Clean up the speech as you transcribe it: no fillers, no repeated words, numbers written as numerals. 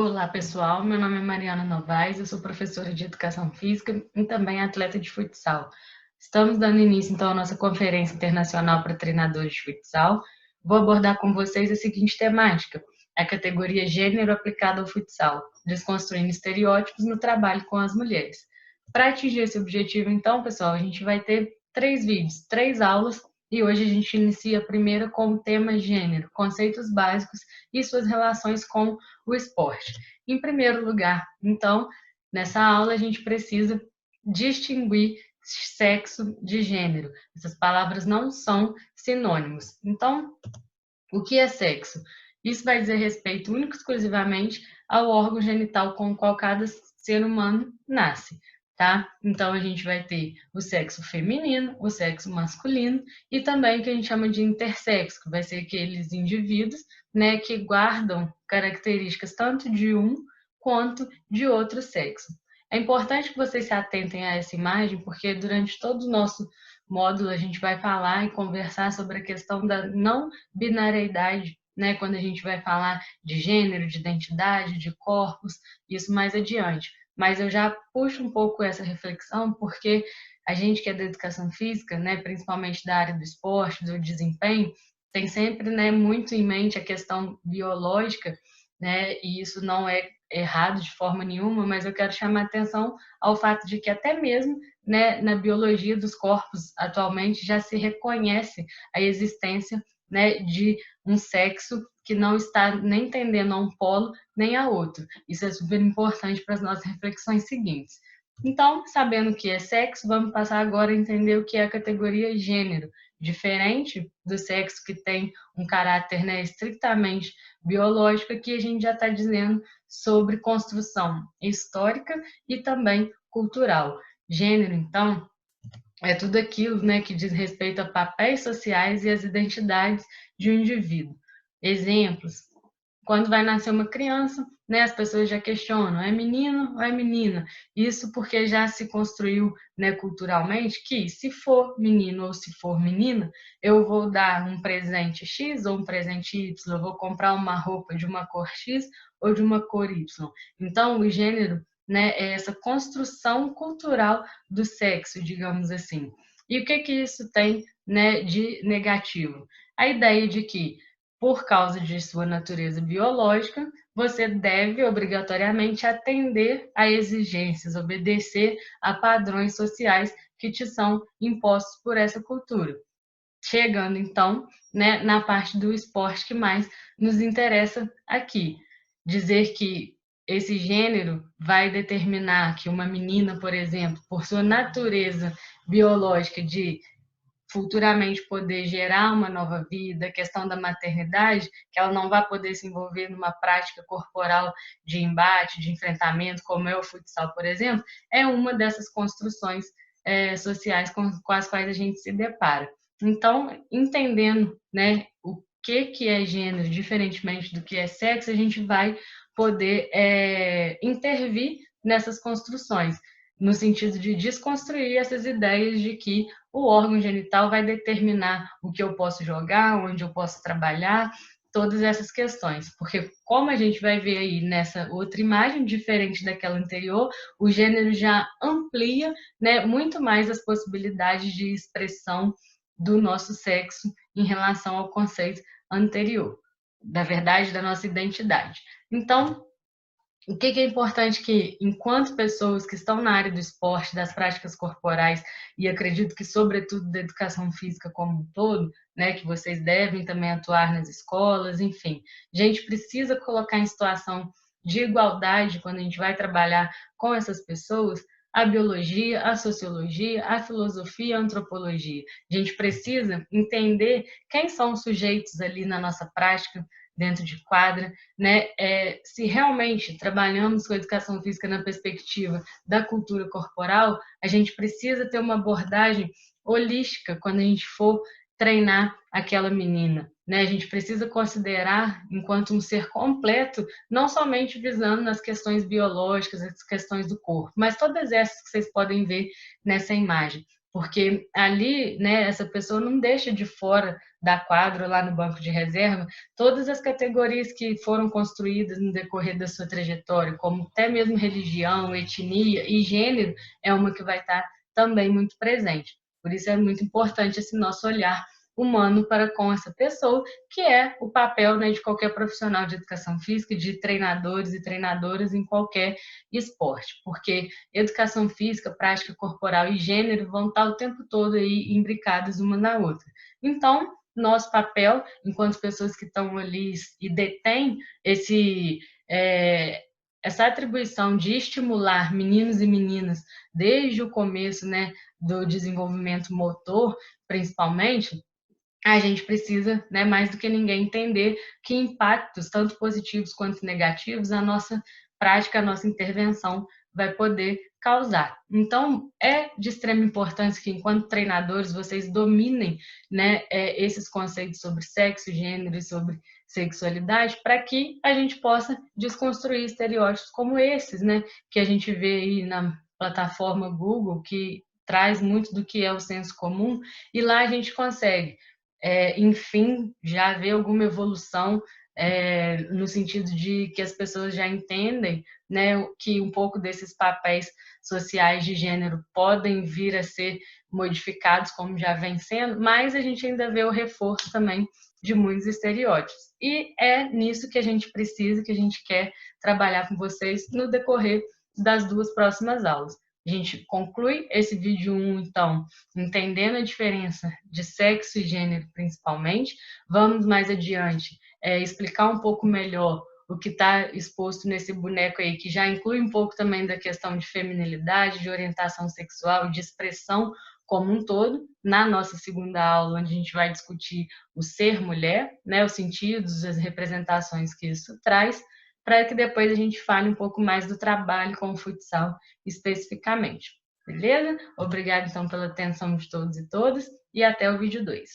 Olá, pessoal. Meu nome é Mariana Novaes, eu sou professora de Educação Física e também atleta de futsal. Estamos dando início, então, à nossa Conferência Internacional para Treinadores de Futsal. Vou abordar com vocês a seguinte temática: a categoria Gênero aplicada ao futsal, desconstruindo estereótipos no trabalho com as mulheres. Para atingir esse objetivo, então, pessoal, a gente vai ter 3 vídeos, 3 aulas, e hoje a gente inicia a primeira com o tema Gênero, conceitos básicos e suas relações com o esporte. Em primeiro lugar, então, nessa aula a gente precisa distinguir sexo de gênero. Essas palavras não são sinônimos. Então, o que é sexo? Isso vai dizer respeito único e exclusivamente ao órgão genital com o qual cada ser humano nasce, tá? Então a gente vai ter o sexo feminino, o sexo masculino e também o que a gente chama de intersexo, que vai ser aqueles indivíduos, né, que guardam características tanto de um quanto de outro sexo. É importante que vocês se atentem a essa imagem, porque durante todo o nosso módulo a gente vai falar e conversar sobre a questão da não binariedade, né? Quando a gente vai falar de gênero, de identidade, de corpos, isso mais adiante. Mas eu já puxo um pouco essa reflexão porque a gente que é da educação física, né, principalmente da área do esporte, do desempenho, tem sempre, né, muito em mente a questão biológica, né, e isso não é errado de forma nenhuma, mas eu quero chamar a atenção ao fato de que até mesmo, né, na biologia dos corpos atualmente já se reconhece a existência, né, de um sexo que não está nem tendendo a um polo nem a outro. Isso é super importante para as nossas reflexões seguintes. Então, sabendo o que é sexo, vamos passar agora a entender o que é a categoria gênero, diferente do sexo que tem um caráter, né, estritamente biológico. Aqui a gente já está dizendo sobre construção histórica e também cultural. Gênero, então, é tudo aquilo, né, que diz respeito a papéis sociais e as identidades de um indivíduo. Exemplos: quando vai nascer uma criança, né, as pessoas já questionam, é menino ou é menina? Isso porque já se construiu, né, culturalmente que se for menino ou se for menina, eu vou dar um presente X ou um presente Y, eu vou comprar uma roupa de uma cor X ou de uma cor Y. Então, o gênero, né, é essa construção cultural do sexo, digamos assim. E o que que isso tem, né, de negativo? A ideia de que, por causa de sua natureza biológica, você deve obrigatoriamente atender a exigências, obedecer a padrões sociais que te são impostos por essa cultura. Chegando então, né, na parte do esporte que mais nos interessa aqui, dizer que esse gênero vai determinar que uma menina, por exemplo, por sua natureza biológica de futuramente poder gerar uma nova vida, a questão da maternidade, que ela não vai poder se envolver numa prática corporal de embate, de enfrentamento, como é o futsal, por exemplo, é uma dessas construções sociais com as quais a gente se depara. Então, entendendo, né, o que é gênero, diferentemente do que é sexo, a gente vai poder intervir nessas construções, no sentido de desconstruir essas ideias de que o órgão genital vai determinar o que eu posso jogar, onde eu posso trabalhar, todas essas questões. Porque, como a gente vai ver aí nessa outra imagem, diferente daquela anterior, o gênero já amplia, né, muito mais as possibilidades de expressão do nosso sexo em relação ao conceito anterior, da verdade, da nossa identidade. Então, o que é importante que, enquanto pessoas que estão na área do esporte, das práticas corporais, e acredito que, sobretudo, da educação física como um todo, né, que vocês devem também atuar nas escolas, enfim, a gente precisa colocar em situação de igualdade quando a gente vai trabalhar com essas pessoas, a biologia, a sociologia, a filosofia, a antropologia. A gente precisa entender quem são os sujeitos ali na nossa prática, dentro de quadra, né? Se realmente trabalhamos com a educação física na perspectiva da cultura corporal, a gente precisa ter uma abordagem holística quando a gente for treinar aquela menina, né? A gente precisa considerar enquanto um ser completo, não somente visando nas questões biológicas, as questões do corpo, mas todas essas que vocês podem ver nessa imagem. porque ali, né, essa pessoa não deixa de fora da quadra lá no banco de reserva todas as categorias que foram construídas no decorrer da sua trajetória, como até mesmo religião, etnia e gênero, é uma que vai estar também muito presente. Por isso é muito importante esse nosso olhar humano para com essa pessoa, que é o papel, né, de qualquer profissional de educação física, de treinadores e treinadoras em qualquer esporte, porque educação física, prática corporal e gênero vão estar o tempo todo aí imbricadas uma na outra. Então, nosso papel, enquanto pessoas que estão ali e detêm é, essa atribuição de estimular meninos e meninas desde o começo, né, do desenvolvimento motor, principalmente, a gente precisa, né, mais do que ninguém, entender que impactos, tanto positivos quanto negativos, a nossa prática, a nossa intervenção vai poder causar. Então, é de extrema importância que, enquanto treinadores, vocês dominem, né, esses conceitos sobre sexo, gênero e sobre sexualidade, para que a gente possa desconstruir estereótipos como esses, né, que a gente vê aí na plataforma Google, que traz muito do que é o senso comum, e lá a gente consegue enfim, já haver alguma evolução no sentido de que as pessoas já entendem, né, que um pouco desses papéis sociais de gênero podem vir a ser modificados, como já vem sendo, mas a gente ainda vê o reforço também de muitos estereótipos. E é nisso que a gente precisa, que a gente quer trabalhar com vocês no decorrer das duas próximas aulas. A gente conclui esse vídeo 1, então, entendendo a diferença de sexo e gênero principalmente. Vamos mais adiante explicar um pouco melhor o que está exposto nesse boneco aí, que já inclui um pouco também da questão de feminilidade, de orientação sexual e de expressão como um todo, na nossa segunda aula, onde a gente vai discutir o ser mulher, né, os sentidos, as representações que isso traz, para que depois a gente fale um pouco mais do trabalho com o futsal especificamente. Beleza? Obrigada, então, pela atenção de todos e todas, e até o vídeo 2.